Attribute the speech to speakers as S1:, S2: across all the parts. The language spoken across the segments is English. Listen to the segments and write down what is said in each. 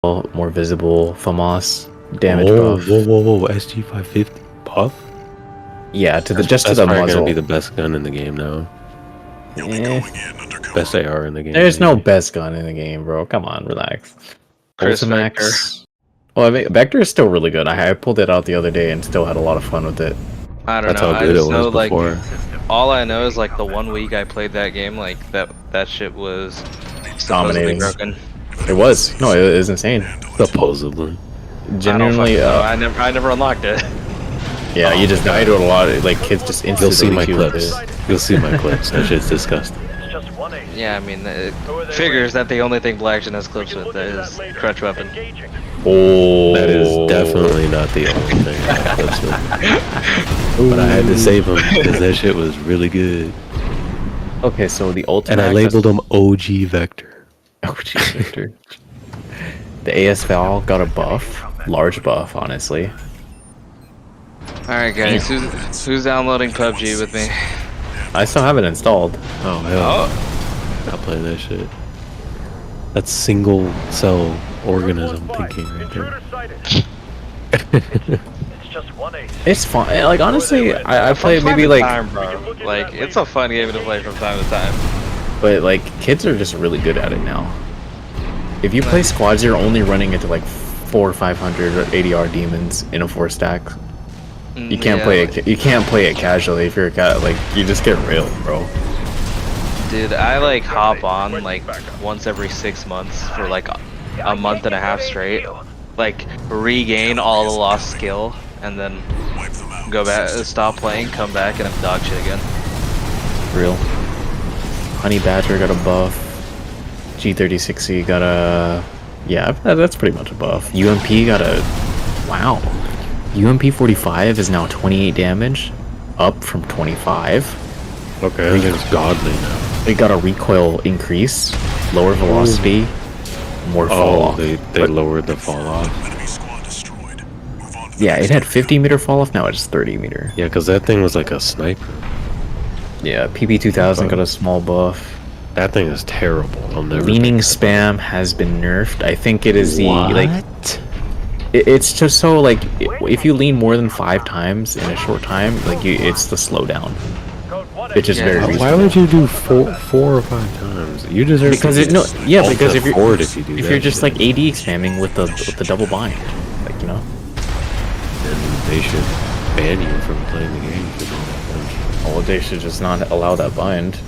S1: more visible, FAMAS, damage
S2: Oh,
S1: buff.
S2: whoa, SG 550 buff?
S1: Yeah, to the
S2: That's
S1: the
S2: probably
S1: muzzle.
S2: gonna be the best gun in the game now.
S1: Eh,
S2: Best AR in the game.
S1: there's no
S2: maybe.
S1: best gun in the game, bro. Come on, relax.
S3: Chris Vector.
S1: Ultimax. Well, I mean, Vector is still really good. I pulled it out the other day and still had a lot of fun with it.
S3: I don't
S2: That's
S3: know.
S2: how
S3: I
S2: good it
S3: just
S2: was
S3: know like
S2: before.
S3: all I know is like the 1 week I played that game, like that shit was supposedly
S1: Dominating.
S3: broken.
S1: It was. No, it was insane.
S2: Supposedly.
S1: Genuinely,
S3: I never unlocked it.
S1: yeah, you just died to it a lot. Like kids just instantly.
S2: You'll see my
S1: killed
S2: clips.
S1: it.
S2: You'll see my clips. That shit's disgusting.
S3: Yeah, I mean, it figures that the only thing Blackgen has clips with is crutch weapon.
S1: Oh,
S2: That is definitely not the only thing I have clips with. But I had to save him because that shit was really good.
S1: Okay, so the ultimate.
S2: And I labeled him OG Vector.
S1: OG Vector. The AS Val got a buff, large buff, honestly.
S3: All right, guys, who's downloading PUBG with me?
S1: I still have it installed.
S2: Oh hell. I'll play that shit. That's single cell organism thinking right there.
S1: It's fun. Like honestly, I play
S3: From time
S1: maybe
S3: to
S1: like,
S3: time, bro. Like it's a fun game to play from time to time.
S1: but like kids are just really good at it now. If you play squads, you're only running into like 400 or 500 ADR demons in a 4-stack. You can't play it. You can't play it casually. If you're a cat, like you just get railed, bro.
S3: Dude, I like hop on like once every 6 months for like a month and a half straight, like regain all the lost skill, and then go back, stop playing, come back, and I'm dog shit again.
S1: Real. Honey Badger got a buff. G36C got a. Yeah, that's pretty much a buff. UMP got a. Wow. UMP 45 is now 28 damage, up from 25.
S2: Okay, I think it's godly now.
S1: It got a recoil increase, lower velocity, more fall off.
S2: They lowered the fall off.
S1: Yeah, it had 50-meter fall off, now it's 30-meter.
S2: Yeah, because that thing was like a sniper.
S1: Yeah, PP2000 got a small buff.
S2: That thing is terrible. I'll never.
S1: Leaning spam has been nerfed. I think it is the like. It's just so like if you lean more than 5 times in a short time, like it's the slowdown. Which is very reasonable.
S2: Why would you do four or 5 times? You deserve
S1: because
S2: to
S1: it no yeah because if you're
S2: if
S1: you're just like AD spamming with the double bind, like you know.
S2: Then they should ban you from playing the game.
S1: Oh, they should just not allow that bind.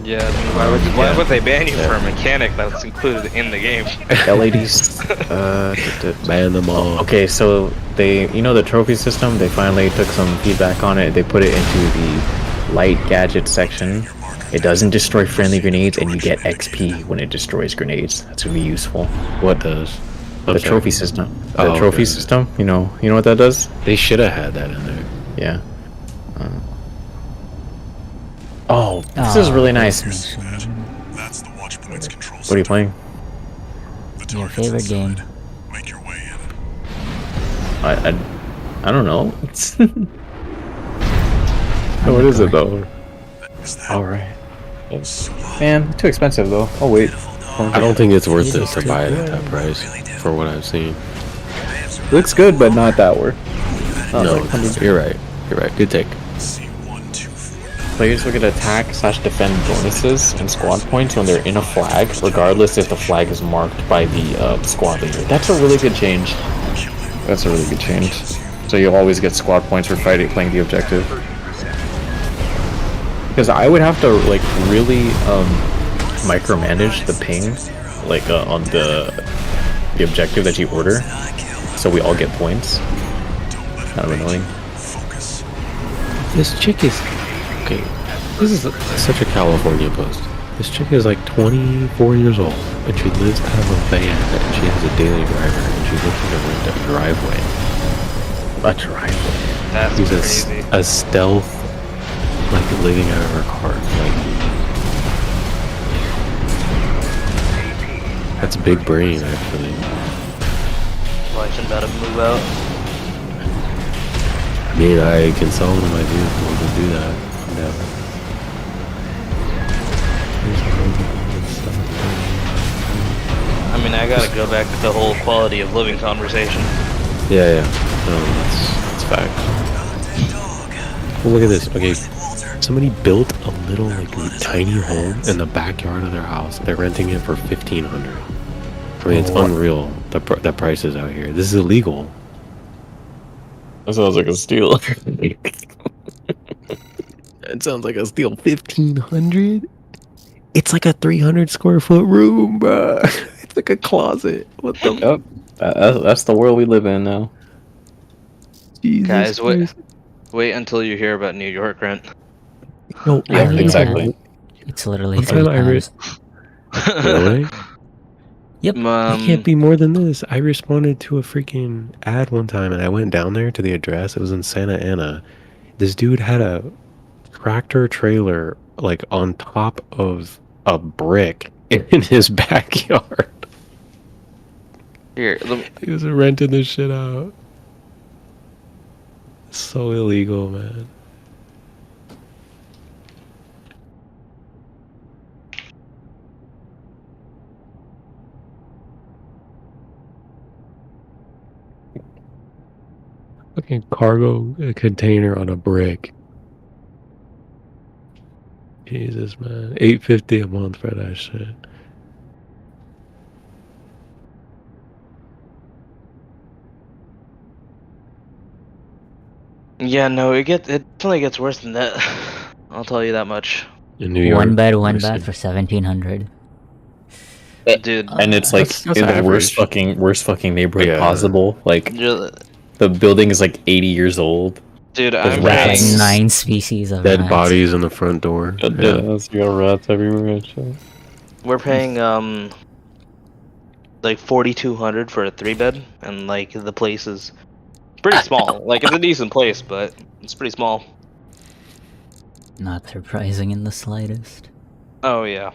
S3: Yeah, I mean, why would they ban you for a mechanic that's included in the game?
S1: LADs.
S2: Ban them all.
S1: Okay, so they the trophy system. They finally took some feedback on it. They put it into the light gadget section. It doesn't destroy friendly grenades, and you get XP when it destroys grenades. That's gonna be useful.
S2: What does?
S1: The trophy system. The
S2: Oh,
S1: trophy
S2: okay.
S1: system. You know what that does?
S2: They should have had that in there.
S1: Yeah. Oh, this is really nice.
S4: That's the watch points control.
S1: What are you playing?
S5: Your favorite game?
S4: Make your way in.
S1: I don't know. What is it though? All right. Man, too expensive though. Oh wait.
S2: I don't think it's worth it to buy it at that price for what I've seen.
S1: Looks good, but not that worth.
S2: No, you're right. You're right. Good take.
S1: Players will get attack/defend bonuses and squad points when they're in a flag, regardless if the flag is marked by the squad leader. That's a really good change. That's a really good change. So you'll always get squad points for playing the objective. Because I would have to like really micromanage the ping, like on the objective that you order, so we all get points. Kind of annoying.
S2: This chick is okay. This is such a California post. This chick is like 24 years old, and she lives out of a van, and she has a daily driver, and she's looking to rent a driveway.
S1: A driveway.
S3: That's
S2: She's
S3: crazy.
S2: a stealth, like living out of her car. Like that's big brain, actually.
S3: Watching about to move out.
S2: I mean, I can sell them my vehicle to do that. Never.
S3: I mean, I gotta go back to the whole quality of living conversation.
S2: Yeah. No, that's fact. Well, look at this. Okay, somebody built a little like tiny home in the backyard of their house. They're renting it for $1,500. I mean, it's unreal. The prices out here. This is illegal.
S1: That sounds like a steal.
S2: It sounds like a steal. 1,500. It's like a 300 square foot room, bro. It's like a closet. What the?
S1: Yep. That's the world we live in now.
S2: Jesus
S3: Guys,
S2: Christ.
S3: wait until you hear about New York rent.
S2: No,
S1: Yeah,
S5: Really,
S1: exactly.
S5: man. It's literally
S2: One
S5: 3
S2: time I
S5: times.
S2: Really?
S5: Yep.
S2: It can't be more than this. I responded to a freaking ad one time and I went down there to the address. It was in Santa Ana. This dude had a tractor trailer like on top of a brick in his backyard.
S3: Here,
S2: He was renting this shit out. So illegal, man. Fucking cargo container on a brick. Jesus, man. $850 a month for that shit.
S3: yeah, no, it definitely gets worse than that. I'll tell you that much.
S2: In New York.
S5: One bed for
S2: Listen.
S5: 1,700.
S3: Dude,
S1: And it's like
S2: That's
S1: in the
S2: average.
S1: worst fucking neighborhood
S2: Yeah.
S1: possible. Like
S3: ju-
S1: the building is like 80 years old.
S3: dude,
S1: There's
S3: I'm
S1: rats.
S3: paying.
S5: 9 species of
S2: Dead
S5: rats.
S2: bodies in the front door.
S1: You got rats everywhere and shit.
S3: We're paying like 4,200 for a 3-bed, and like the place is pretty small. Like it's a decent place, but it's pretty small.
S5: Not surprising in the slightest.
S3: Oh yeah,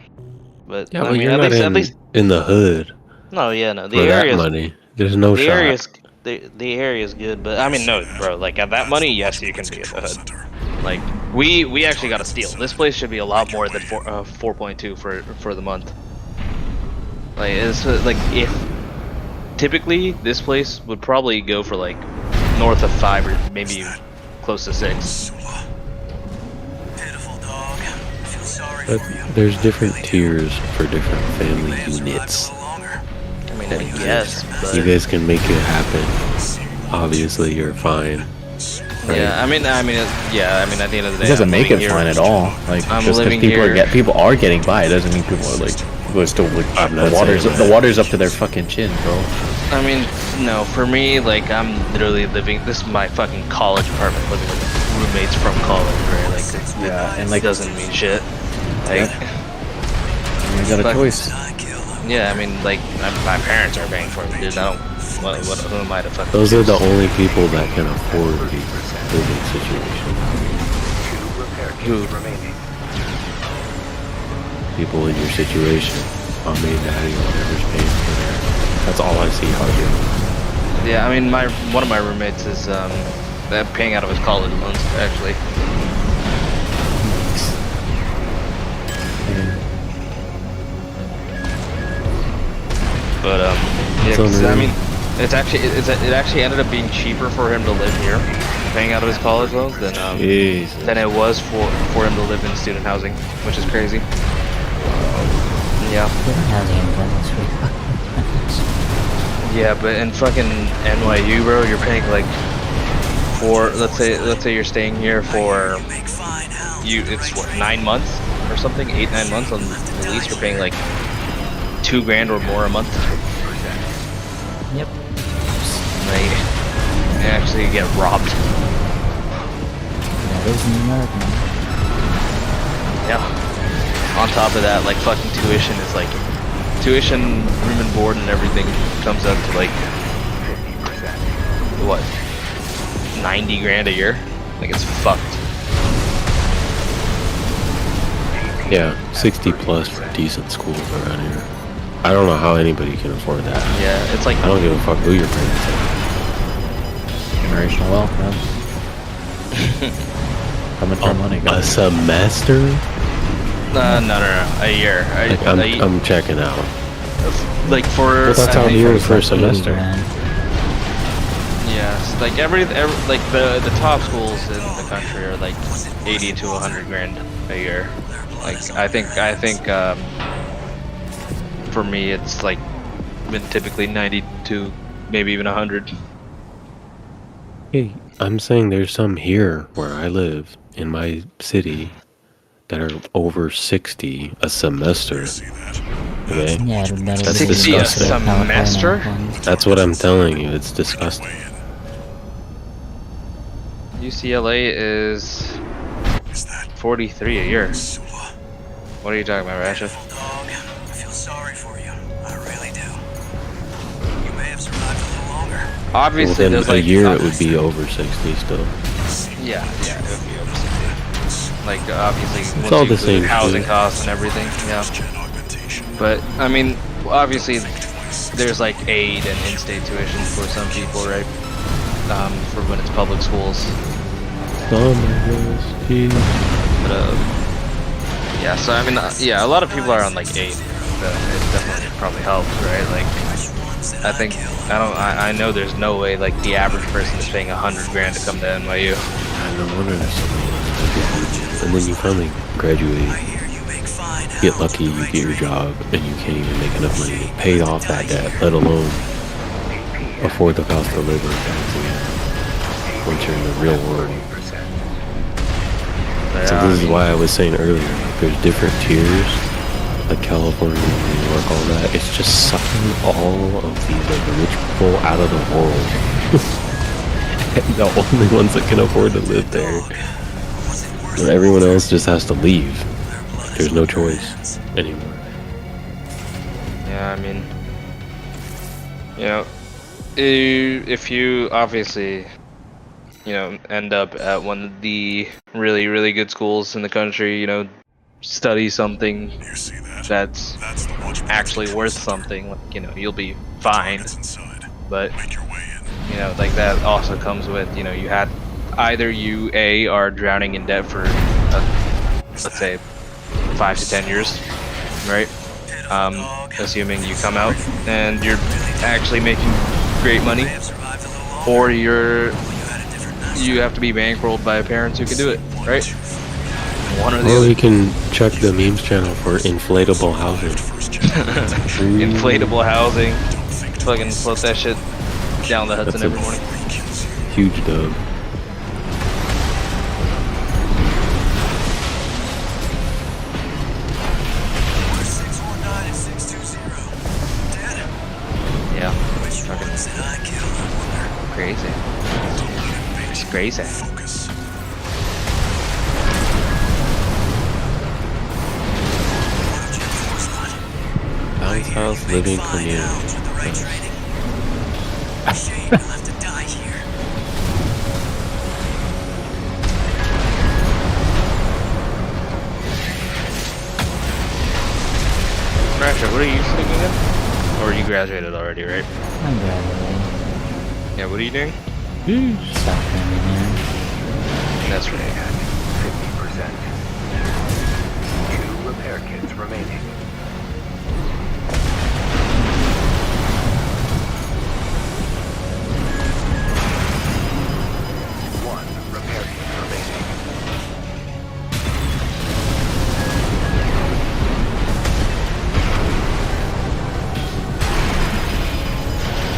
S3: but
S2: Yeah,
S3: I
S2: but
S3: mean,
S2: you're
S3: at
S2: not
S3: least
S2: in the hood
S3: no, yeah, no, the
S2: for that
S3: area
S2: money. There's no
S3: the
S2: shot.
S3: area's the area is good, but I mean, no, bro, like at that money, yes, you can be in the hood. Like we actually got a steal. This place should be a lot more than 4.2 for the month. Like it's like if typically this place would probably go for like north of 5 or maybe close to 6.
S2: But there's different tiers for different family units.
S3: I mean, I guess, but
S2: You guys can make it happen. Obviously, you're fine. Right?
S3: yeah, I mean, at the end of the day,
S1: It doesn't
S3: I'm
S1: make
S3: living
S1: it
S3: here.
S1: fine at all. Like
S3: I'm
S1: just because
S3: living
S1: people
S3: here.
S1: people are getting by, it doesn't mean people are still like
S2: I'm not
S1: the water's
S2: saying
S1: the
S2: that.
S1: water's up to their fucking chin, bro.
S3: I mean, no, for me, like I'm literally living. This is my fucking college apartment, living with roommates from college, right? Like,
S1: Yeah, and like
S3: doesn't mean shit. Like,
S1: you got a
S3: Fuck.
S1: choice.
S3: yeah, I mean, like my parents are paying for it, dude. I don't. Who am I to fucking?
S2: Those are the only people that can afford the living situation.
S3: Who?
S2: People in your situation. Mommy, daddy, whatever's paying for their. That's all I see out here.
S3: Yeah, I mean, one of my roommates is paying out of his college loans actually. But yeah, 'cause, I mean, it actually ended up being cheaper for him to live here, paying out of his college loans
S2: Jesus.
S3: than it was for him to live in student housing, which is crazy. Yeah.
S5: Student housing in Venice,
S3: Yeah, but in fucking NYU, bro, you're paying like for let's say you're staying here for it's what 9 months or something, 8-9 months on the lease. You're paying like $2,000 or more a month.
S5: Yep.
S3: Like, you actually get robbed.
S5: That is New York, man.
S3: Yeah. On top of that, like fucking tuition is like tuition, room and board, and everything comes up to like what 90 grand a year. Like it's fucked.
S2: Yeah, 60 plus for decent schools around here. I don't know how anybody can afford that.
S3: Yeah, it's like
S2: I don't give a fuck who your parents are.
S1: Generational wealth, man. Coming from money,
S2: A
S1: guys.
S2: semester?
S3: no, a year.
S2: Like, I'm checking out.
S3: like for
S2: Well, that's
S3: I
S2: how
S3: think-
S2: you were for a
S5: 80
S2: semester.
S5: grand.
S3: Yes, like every like the top schools in the country are like 80 to 100 grand a year. Like I think for me it's like been typically 90 to maybe even 100.
S2: Hey, I'm saying there's some here where I live in my city that are over 60 a semester.
S4: See that?
S2: Okay?
S5: Yeah, that'll
S2: That's
S5: be the
S2: disgusting.
S5: University of California
S3: Semester?
S5: ones.
S2: That's what I'm telling you. It's disgusting.
S3: UCLA is
S4: Is that
S3: 43 a year.
S4: Sula?
S3: What are you talking about, Ratchet?
S6: Dog, I feel sorry for you. I really do. You may have survived a little longer.
S2: Well,
S3: Obviously,
S2: then
S3: there's
S2: a
S3: like
S2: year it would be over 60 still.
S3: yeah, it would be over 60. Like obviously, once
S2: all
S3: you
S2: the
S3: include
S2: same
S3: housing
S2: shit.
S3: costs and everything. Yeah,
S4: Gen augmentation.
S3: but I mean, obviously, there's like aid and in-state tuition for some people, right? For when it's public schools.
S2: Oh my gosh, geez.
S3: But yeah. So I mean, yeah, a lot of people are on like aid. So it definitely probably helps, right? Like, I think I know there's no way like the average person is paying 100 grand to come to NYU.
S2: No wonder there's so many. And then you finally graduate, get lucky, you get your job, and you can't even make enough money to pay off that debt, let alone afford the cost of living once you're in the real world. So this is why I was saying earlier, like, there's different tiers, like California, New York, all that. It's just sucking all of these like rich people out of the world. And the only ones that can afford to live there. And everyone else just has to leave. There's no choice anymore.
S3: Yeah, I mean, you know, if you obviously, you know, end up at one of the really, really good schools in the country, you know, study something
S4: You see that?
S3: that's
S4: That's the watch buttons
S3: actually
S4: control
S3: worth
S4: center.
S3: something, like, you know, you'll be fine.
S4: Targets inside.
S3: But,
S4: Make your way in.
S3: you know, like that also comes with, you know, you had either you are drowning in debt for, let's say, 5 to 10 years, right? Assuming you come out and you're actually making great money, or you have to be bankrolled by parents who can do it, right? One or the
S2: Or
S3: other.
S2: we can check the memes channel for inflatable housing.
S3: Inflatable housing, fucking float that shit down the Hudson
S2: That's
S3: every
S2: a-
S3: morning.
S2: Huge dub.
S3: Yeah, fucking crazy. It's crazy.
S4: Focus.
S2: Bounce house living community.
S3: Ratchet, what are you doing again? Or you graduated already, right?
S5: I'm graduating.
S3: Yeah, what are you doing?
S5: Software engineering.
S3: That's right.
S7: 50%. 2 repair kits remaining. One repair kit remaining.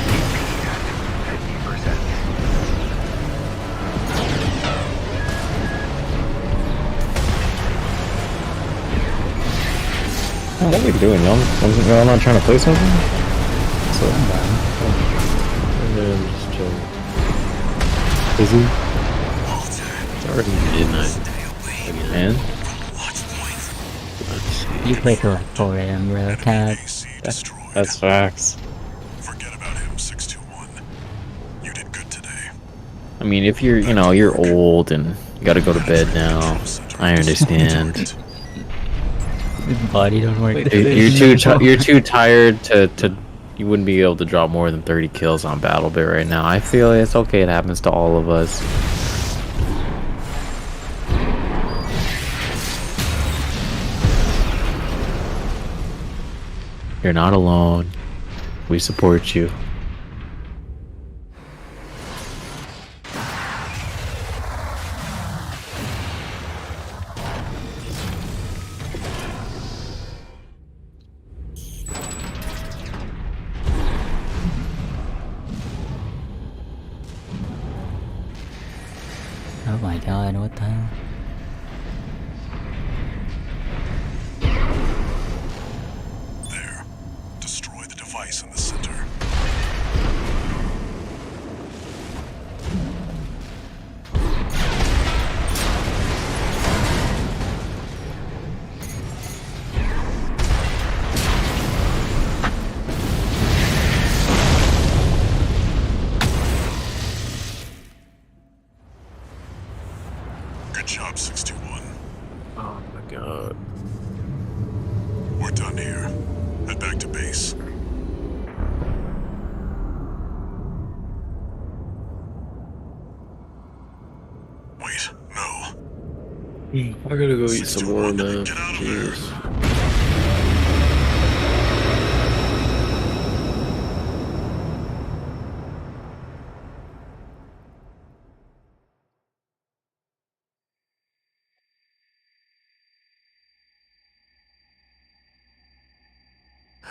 S7: EP at 50%.
S1: Oh, what are we doing? Y'all not trying to play something? So,
S5: I'm done.
S2: Yeah, I'm just chilling. Busy? It's already midnight.
S1: man,
S2: Let's see.
S5: You play till like 4 AM, bro. Cat.
S4: AC destroyed.
S1: that's facts.
S4: Forget about him, 621. You did good today.
S1: I mean, if you're, you know, you're old and you gotta go to bed now, I understand.
S5: Body don't work.
S1: You're too tired to you wouldn't be able to drop more than 30 kills on BattleBit right now. I feel it's okay. It happens to all of us. You're not alone. We support you.
S5: Oh my god, what the hell?
S4: There. Destroy the device in the center. Good job, 621.
S2: Oh my god.
S4: We're done here. Head back to base. Wait, no.
S2: I gotta go eat some more,
S4: 621,
S2: man.
S4: get out of there.
S2: Jeez.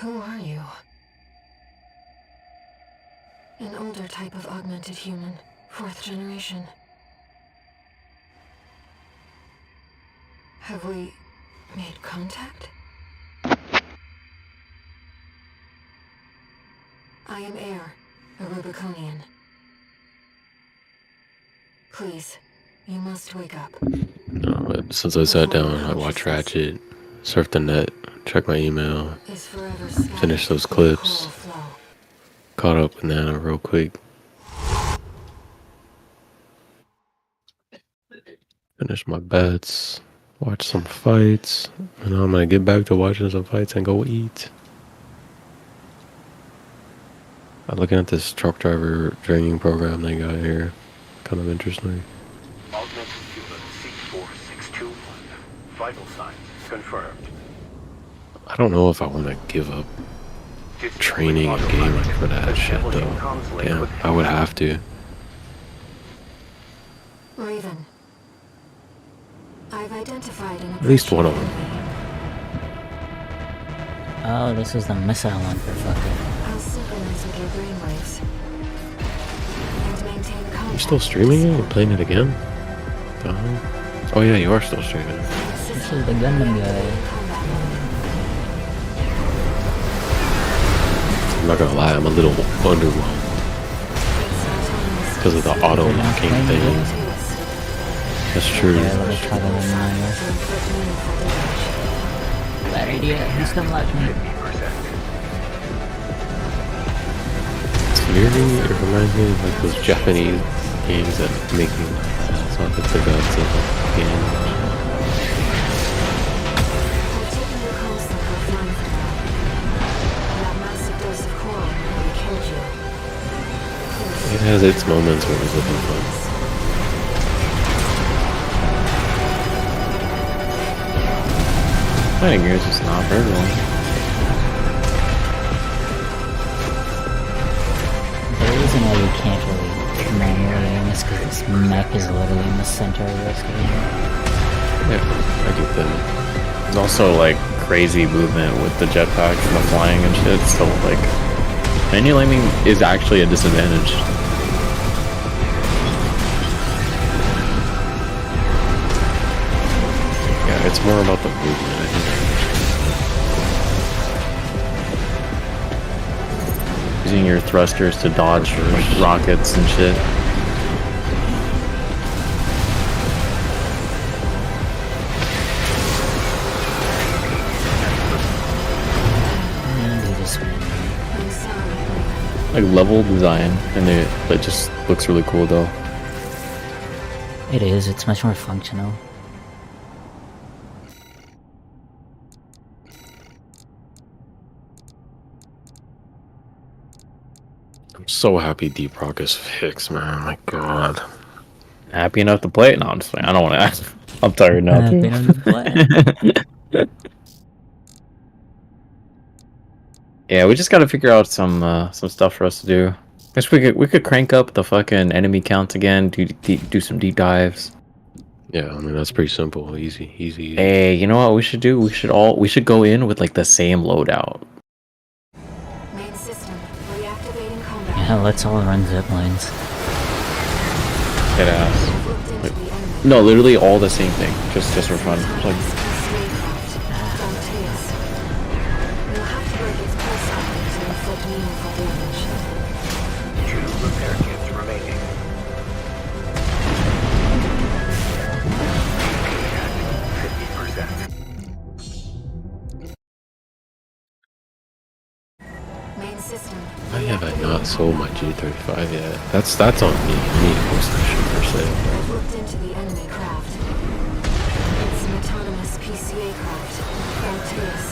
S8: Who are you? An older type of augmented human, 4th generation. Have we made contact? I am Air, a Rubiconian. Please, you must wake up.
S2: No, but since I sat down, I watched Ratchet, surfed the net, checked my email,
S8: Is forever
S2: finished those
S8: scattered in the
S2: clips,
S8: coral flow.
S2: caught up with Nana real quick, finished my bets, watched some fights, and now I'm gonna get back to watching some fights and go eat. I'm looking at this truck driver training program they got here. Kind of interesting.
S7: Augmented human C4621. Vital signs confirmed.
S2: I don't know if I want to give up training and gaming for that shit though. Damn, I would have to.
S8: Raven. I've identified an
S2: At least one of them.
S5: Oh, this is the missile one for fucker.
S8: I'll synchronize with your brainwaves. And maintain contact.
S2: You still streaming it? You playing it again? The hell? Oh yeah, you are still streaming.
S5: This is the Gundam guy.
S2: I'm not gonna lie, I'm a little underwhelmed because of the auto locking thing. That's true.
S5: Yeah, a little trouble in mine. Bad idea. He's still watching me.
S7: 50%.
S2: It's weirdly, it reminds me of like those Japanese games that make me laugh. It's not that the gods of the game. It has its moments where it's looking fun.
S1: Fighting gears is not for everyone.
S5: The reason why you can't really manually aim is because this mech is literally in the center of the screen.
S2: Yeah, I get that.
S1: There's also like crazy movement with the jetpack and the flying and shit, so like manual aiming is actually a disadvantage.
S2: Yeah, it's more about the movement, I think.
S1: Using your thrusters to dodge like rockets and shit.
S5: And you just win.
S1: Like level design, and it just looks really cool though.
S5: It is. It's much more functional.
S2: I'm so happy Deep Rock is fixed, man. My god.
S1: Happy enough to play it? No, I'm just playing. I don't want to ask. I'm tired now.
S5: Happy enough to play.
S1: Yeah, we just gotta figure out some stuff for us to do. Guess we could crank up the fucking enemy count again. Do some deep dives.
S2: Yeah, I mean that's pretty simple, easy.
S1: Hey, you know what we should do? We should go in with like the same loadout.
S8: Main system. Reactivating combat.
S5: Yeah, let's all run zip lines.
S1: Dead ass.
S8: I've looked into the enemy.
S1: No, literally all the same thing. Just for fun. Like,
S8: You'll have to break its pulse armor to inflict meaningful damage.
S7: 2 repair kits remaining. At 50%.
S8: Main system.
S2: Why have I not sold my G35 yet? That's on me. I need to post that shit for sale.
S8: I've looked into the enemy craft. It's an autonomous PCA craft. Proteus.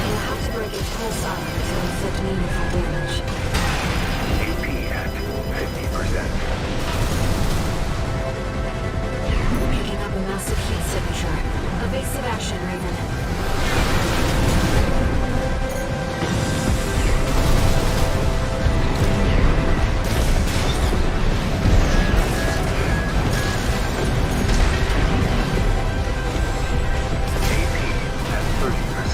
S8: You'll have to break its pulse armor to inflict meaningful damage.
S7: AP at 50%.
S8: Picking up a massive heat signature. Evasive action, Raven.
S7: AP at 30%.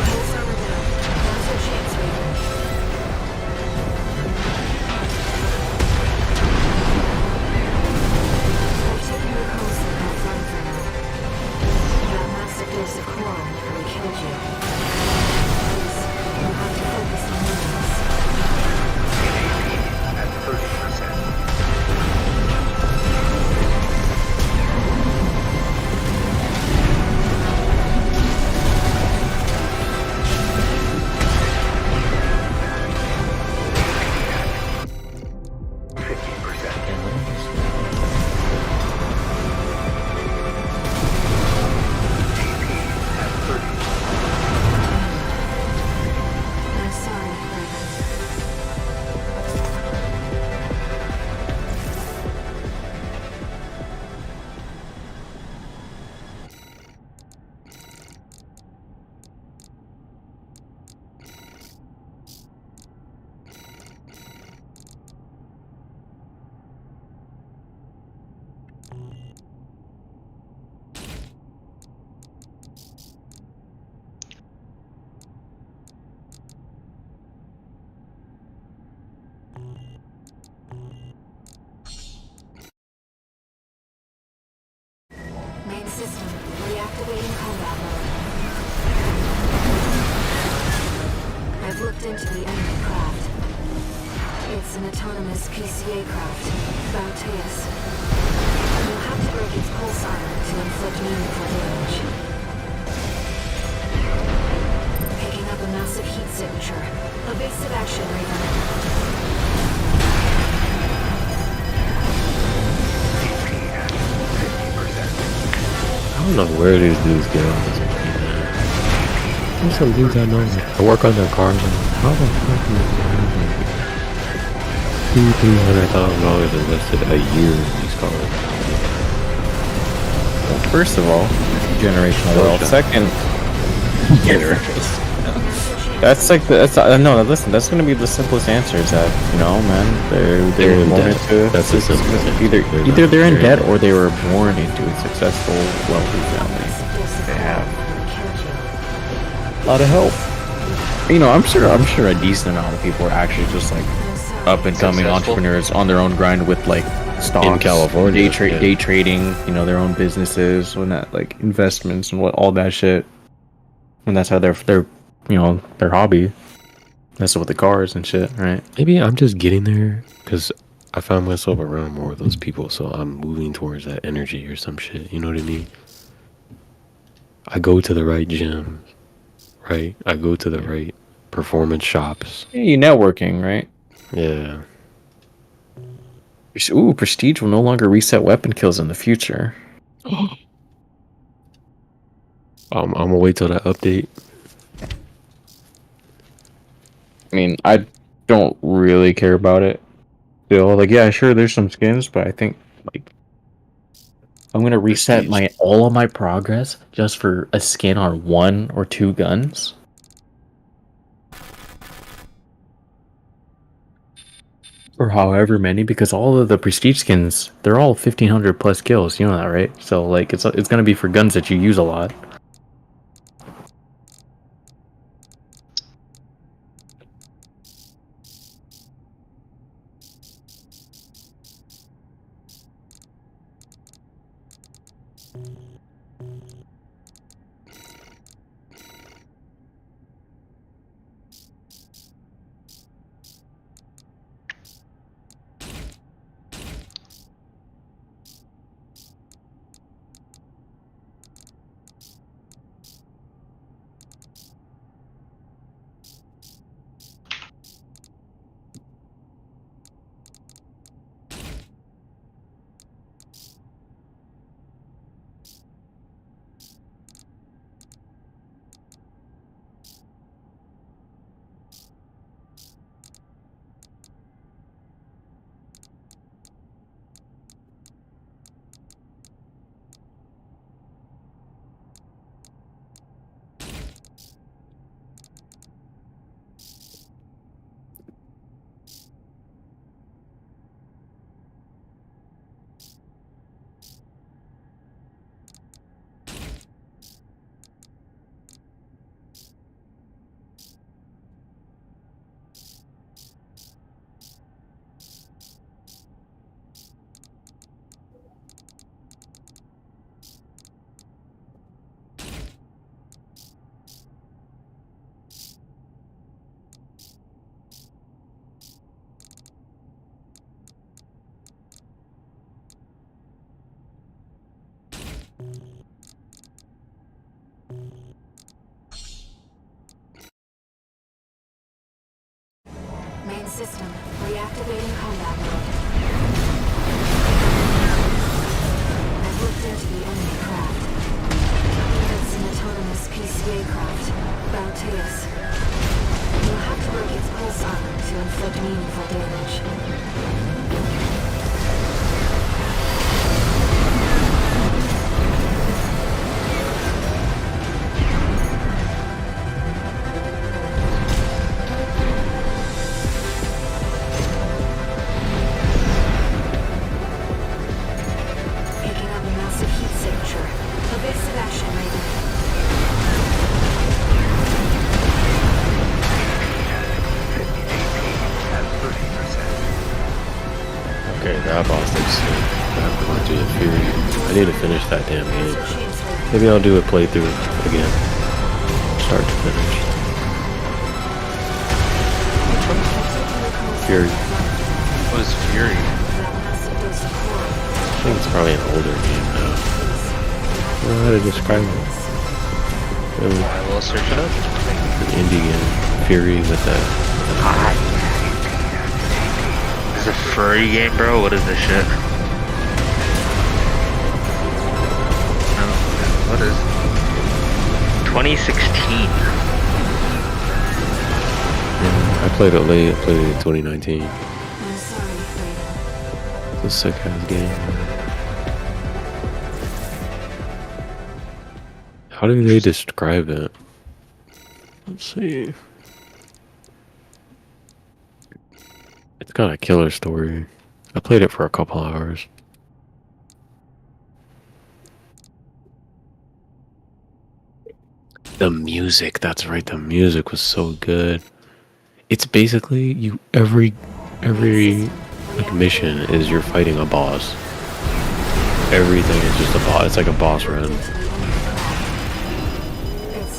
S8: Pulse armor down. Now's your chance, Raven. I've taken your constant offline for now. That massive dose of chlorine nearly killed you. Please, you'll have to focus on movements.
S7: AP at 30%.
S8: I'm sorry, Raven. Main system. Reactivating combat mode. I've looked into the enemy craft. It's an autonomous PCA craft. Proteus. You'll have to break its pulse armor to inflict meaningful damage. Picking up a massive heat signature. Evasive action, Raven.
S2: I don't know where these dudes get on this game, man. There's some dudes I know. I work on their cars. And how the fuck do you have like $200,000 invested a year in these cars?
S1: well, first of all, generational wealth. Second, that's like no. Listen, that's gonna be the simplest answer. Is that man,
S2: They're
S1: they're
S2: in
S1: born
S2: debt.
S1: into
S2: That's the simplest answer.
S1: either they're in
S2: They're
S1: debt or they were born into a successful, wealthy family. They have a lot of help. I'm sure a decent amount of people are actually just like up and coming
S3: Successful.
S1: entrepreneurs on their own grind with like stocks
S2: In California, yeah.
S1: day trading, their own businesses, when that like investments and all that shit. And that's how their their hobby. That's with the cars and shit, right?
S2: Maybe I'm just getting there because I found myself around more of those people, so I'm moving towards that energy or some shit. You know what I mean? I go to the right gym, right? I go to the right performance shops.
S1: Yeah, you networking, right?
S2: Yeah.
S1: Ooh, prestige will no longer reset weapon kills in the future.
S2: I'm gonna wait till that update.
S1: I mean, I don't really care about it. Still, like, yeah, sure, there's some skins, but I think like I'm gonna reset
S2: Prestige.
S1: all of my progress just for a skin on 1 or 2 guns. Or however many, because all of the prestige skins, they're all 1500 plus kills. You know that, right? So like, it's gonna be for guns that you use a lot.
S8: Main system, reactivating combat mode. I've looked into the enemy craft. It's an autonomous PCA craft, Bauteus. You'll have to break its pulse armor to inflict meaningful damage. Picking up a massive heat signature. Evasive action, Raven.
S2: Okay, that boss looks sick. I'm going to do the Fury. I need to finish that damn game. Maybe I'll do a playthrough again. Start to finish. Fury.
S3: What is Fury?
S2: I think it's probably an older game now. I don't know how to describe it. Really,
S3: I will search it up.
S2: an indie game. Fury with a
S3: Is it a furry game, bro? What is this shit? No, what is 2016?
S2: I played it late. I played it in 2019.
S8: I'm sorry, Raven.
S2: It's a sick ass game. How do they describe it? Let's see. It's got a killer story. I played it for a couple hours. The music, that's right, the music was so good. It's basically every like mission is you're fighting a boss. Everything is just a boss. It's like a boss run.
S8: It's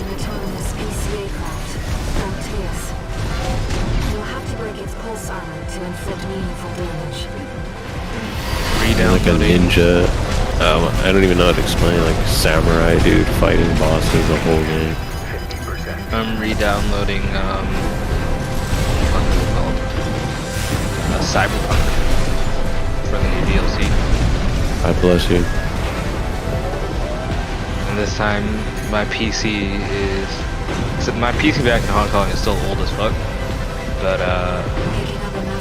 S8: an autonomous PCA craft, Bauteus. You'll have to break its pulse armor to inflict meaningful damage.
S2: Like a ninja. I don't even know how to explain. Like samurai dude fighting bosses the whole game.
S3: I'm re-downloading what's it called? Cyberpunk for the new DLC.
S2: God bless you.
S3: And this time my PC is, except my PC back in Hong Kong is still old as fuck, but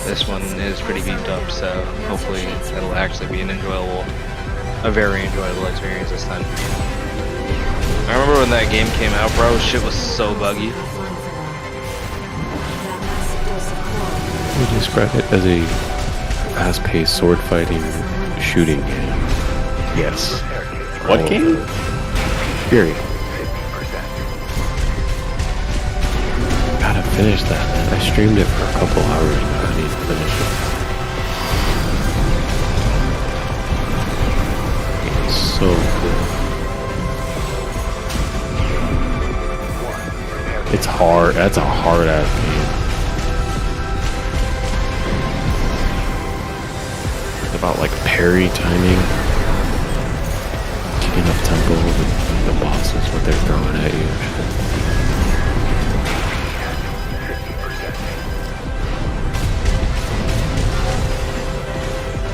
S3: this one is pretty beefed up, so hopefully it'll actually be a very enjoyable experience this time. I remember when that game came out, bro, shit was so buggy.
S2: would describe it as a fast-paced sword fighting shooting game.
S1: Yes. What game?
S2: Fury.
S7: 50%.
S2: Gotta finish that, man. I streamed it for a couple hours, but I need to finish it. It's so cool.
S1: It's hard. That's a hard ass game.
S2: It's about like parry timing, keeping up tempo with the bosses, what they're throwing at you.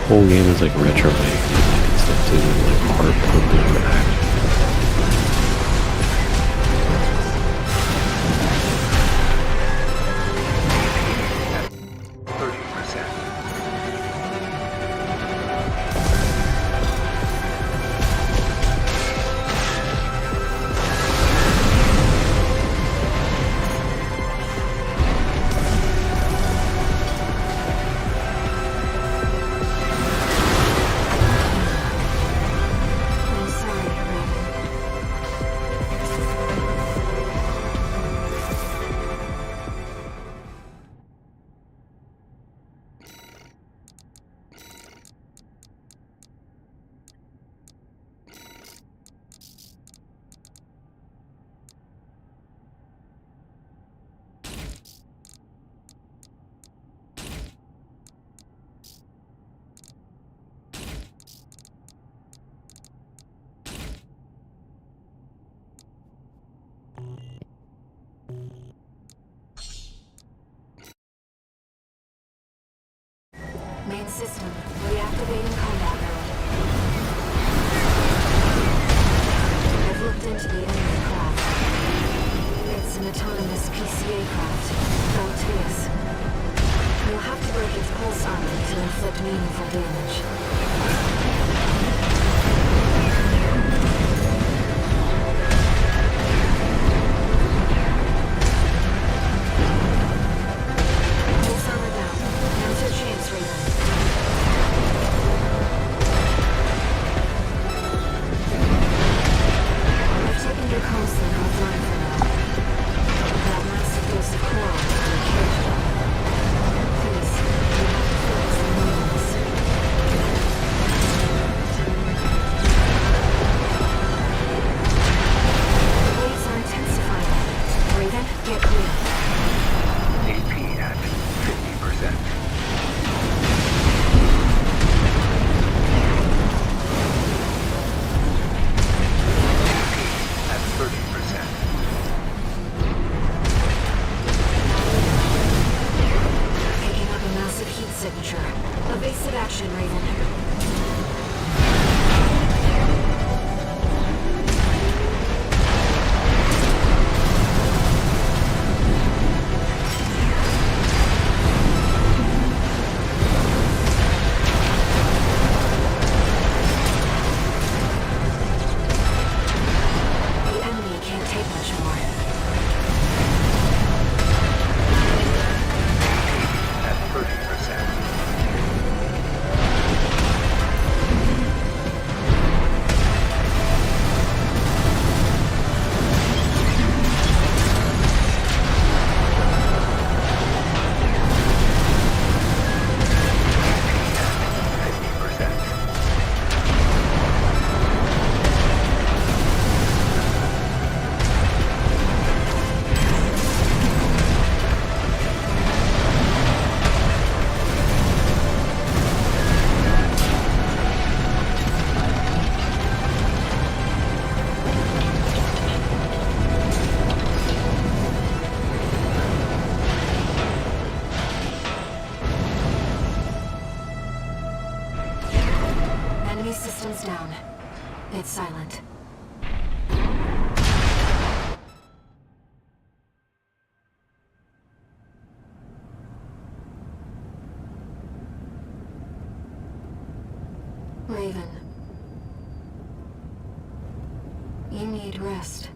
S2: Whole game is like retro and stuff too, like heart pumping action.
S8: I'm sorry, Raven. Main system, reactivating combat mode. I've looked into the enemy craft. It's an autonomous PCA craft, Valteus. You'll have to break its pulse armor to inflict meaningful damage. Pulse armor down. Now's your chance, Raven. I've taken your comms link offline for now. That massive dose of coral will be occasional. Please, you have to focus on movements. The waves are intensifying. Raven, get clear.
S7: AP at 50%. At 30%.
S8: Picking up a massive heat signature. Evasive action, Raven. The enemy can't take much more.
S7: At 30%.
S8: Enemy systems down. It's silent. Raven. You need rest.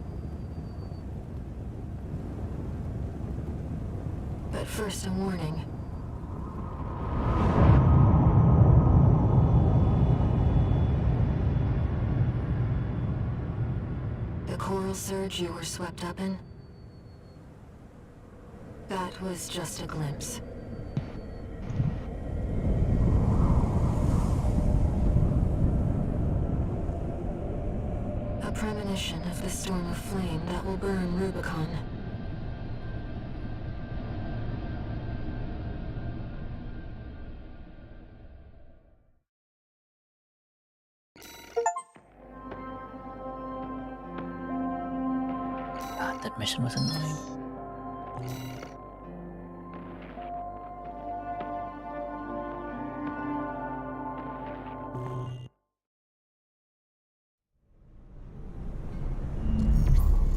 S8: But first, a warning. coral surge you were swept up in? That was just a glimpse. A premonition of the storm of flame that will burn Rubicon.
S5: God, that mission was annoying.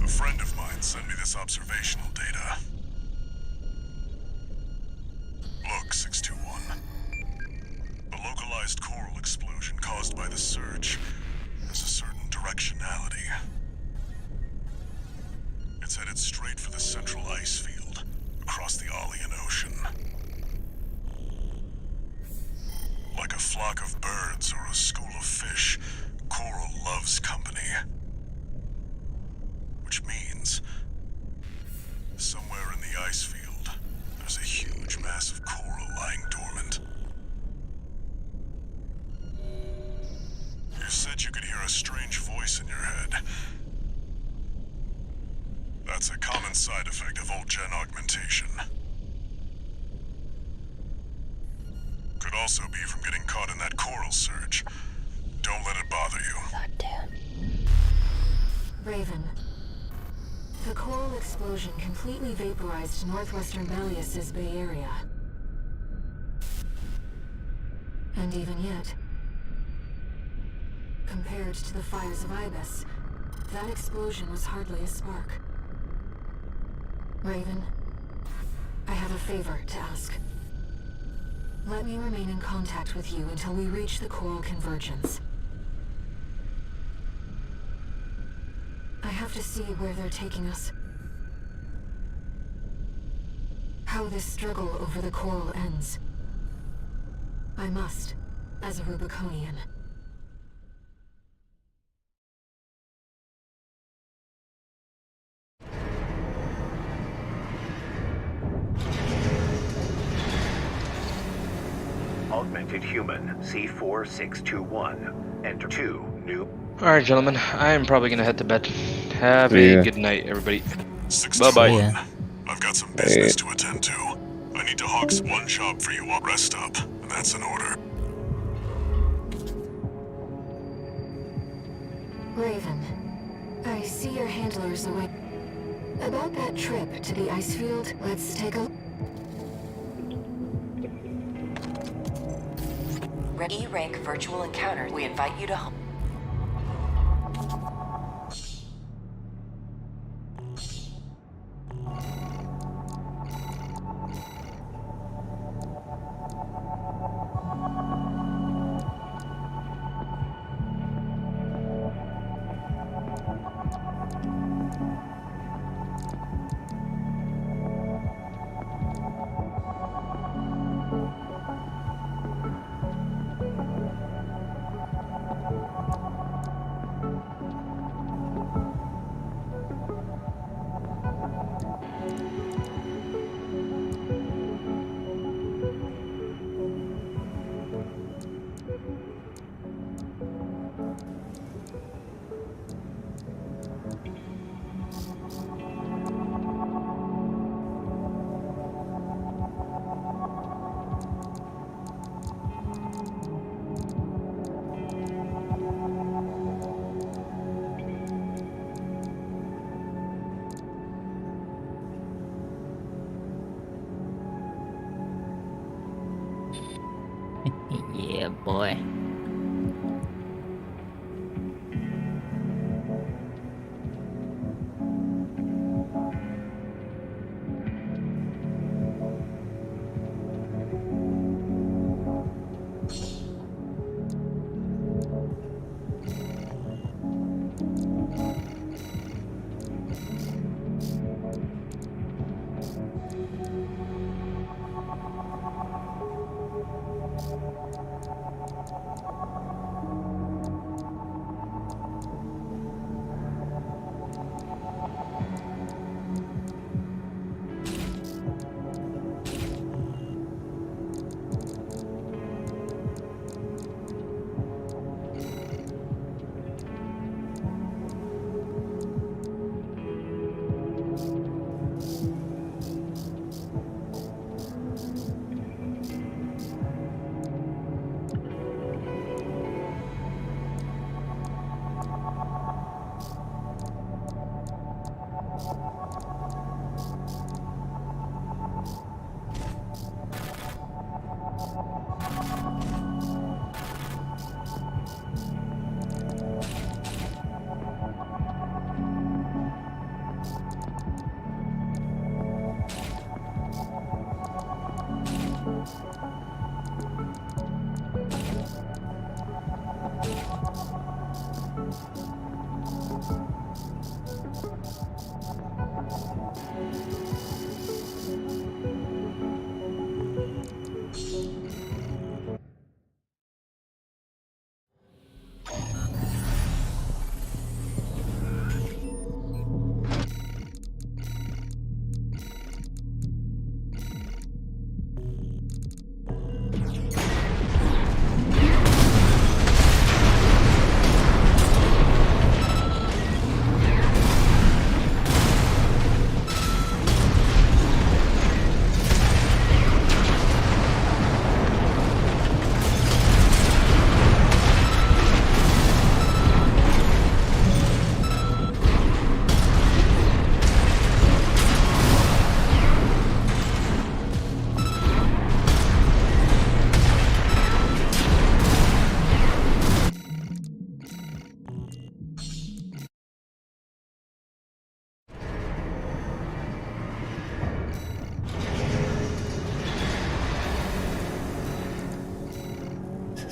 S4: A friend of mine sent me this observational data. Look, 621. The localized coral explosion caused by the surge has a certain directionality. It's headed straight for the central ice field, across the Arlean Ocean. Like a flock of birds or a school of fish, coral loves company. Which means, somewhere in the ice field, there's a huge mass of coral lying dormant. You said you could hear a strange voice in your head. That's a common side effect of old-gen augmentation. Could also be from getting caught in that coral surge. Don't let it bother you.
S5: God damn.
S8: Raven. The coral explosion completely vaporized northwestern Belius's Bay Area. And even yet, compared to the fires of Ibis, that explosion was hardly a spark. Raven, I have a favor to ask. Let me remain in contact with you until we reach the coral convergence. I have to see where they're taking us. How this struggle over the coral ends. I must, as a Rubiconian.
S7: Augmented human C4621. Enter 2 new.
S3: Alright, gentlemen, I am probably gonna head to bed. Have
S1: See ya.
S3: a good night, everybody.
S4: 621.
S3: Bye-bye.
S5: Yeah.
S4: I've got some business to attend to. I need to hawks one job for you while rest up, and that's an order.
S8: Raven, I see your handlers away. About that trip to the ice field, let's take a...
S9: E-rank virtual encounter. We invite you to...
S5: Yeah, boy.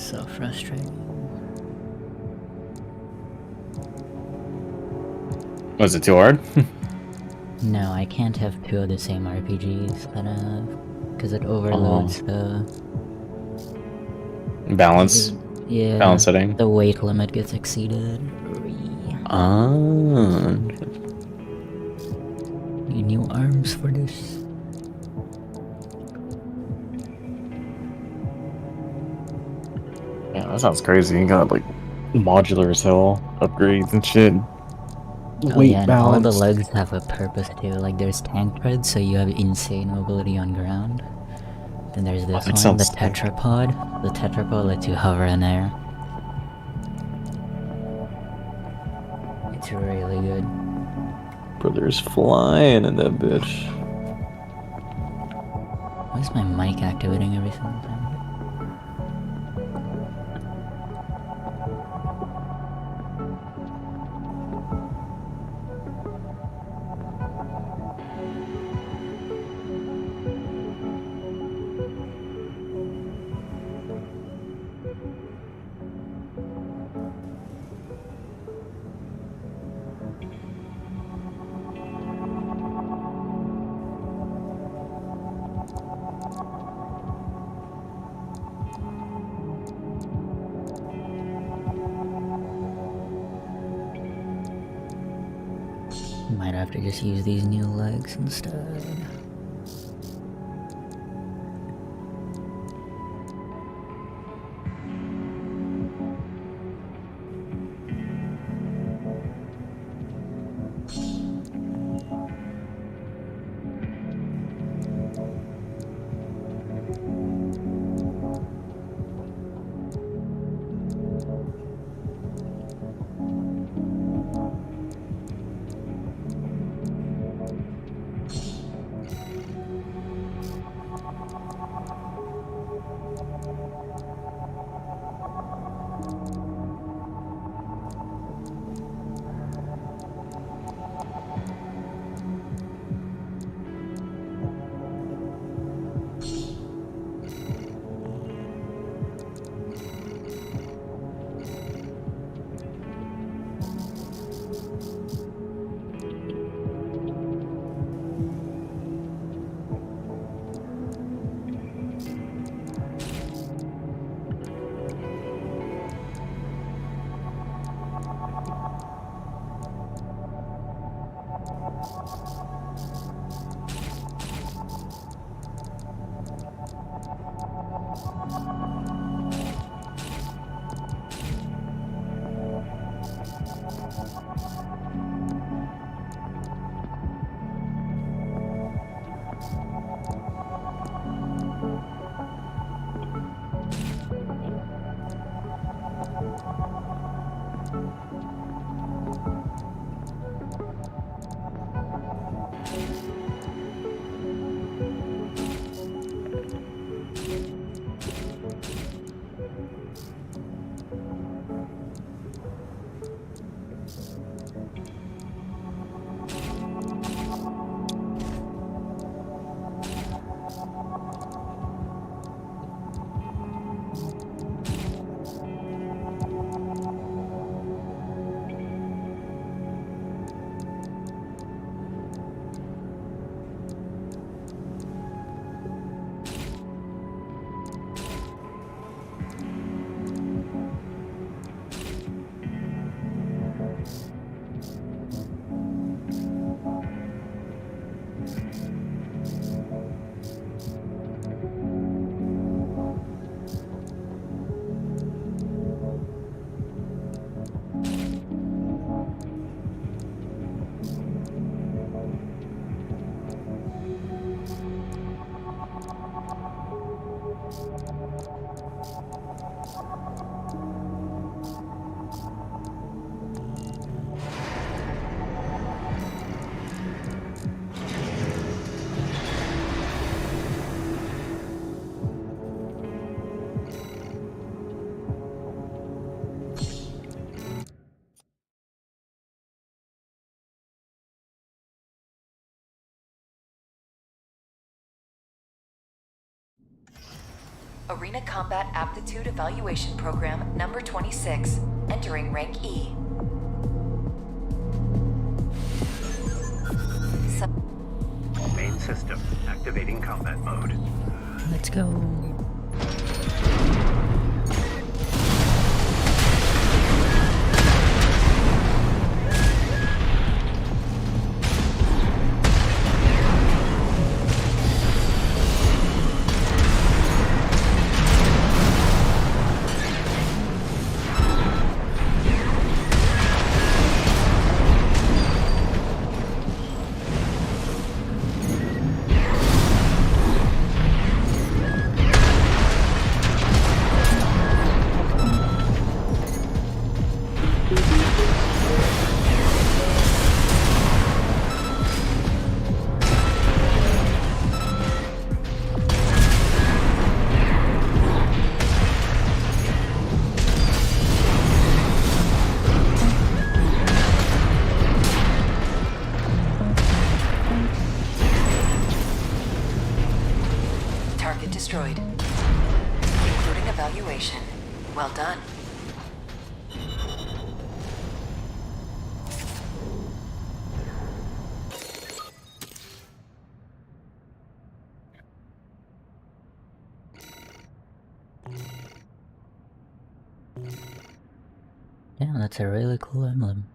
S5: so frustrating.
S1: Was it too hard?
S5: No, I can't have two of the same RPGs that I have, because it overloads the
S1: Balance.
S5: yeah,
S1: Balance setting.
S5: the weight limit gets exceeded. Need new arms for this.
S1: Yeah, that sounds crazy. You got like modular as hell upgrades and shit.
S5: Oh yeah, and all the legs have a purpose too. Like there's tank tread, so you have insane mobility on ground. Then there's this
S1: that
S5: one,
S1: sounds
S5: the
S1: sick.
S5: tetrapod. The tetrapod lets you hover in air. It's really good.
S1: Brother's flying in that bitch.
S5: Why is my mic activating every single time? Might have to just use these new legs instead.
S9: Arena Combat Aptitude Evaluation Program number 26. Entering rank E.
S7: Main system activating combat mode.
S5: Let's go.
S9: Target destroyed. Concluding evaluation. Well done.
S5: Yeah, that's a really cool emblem.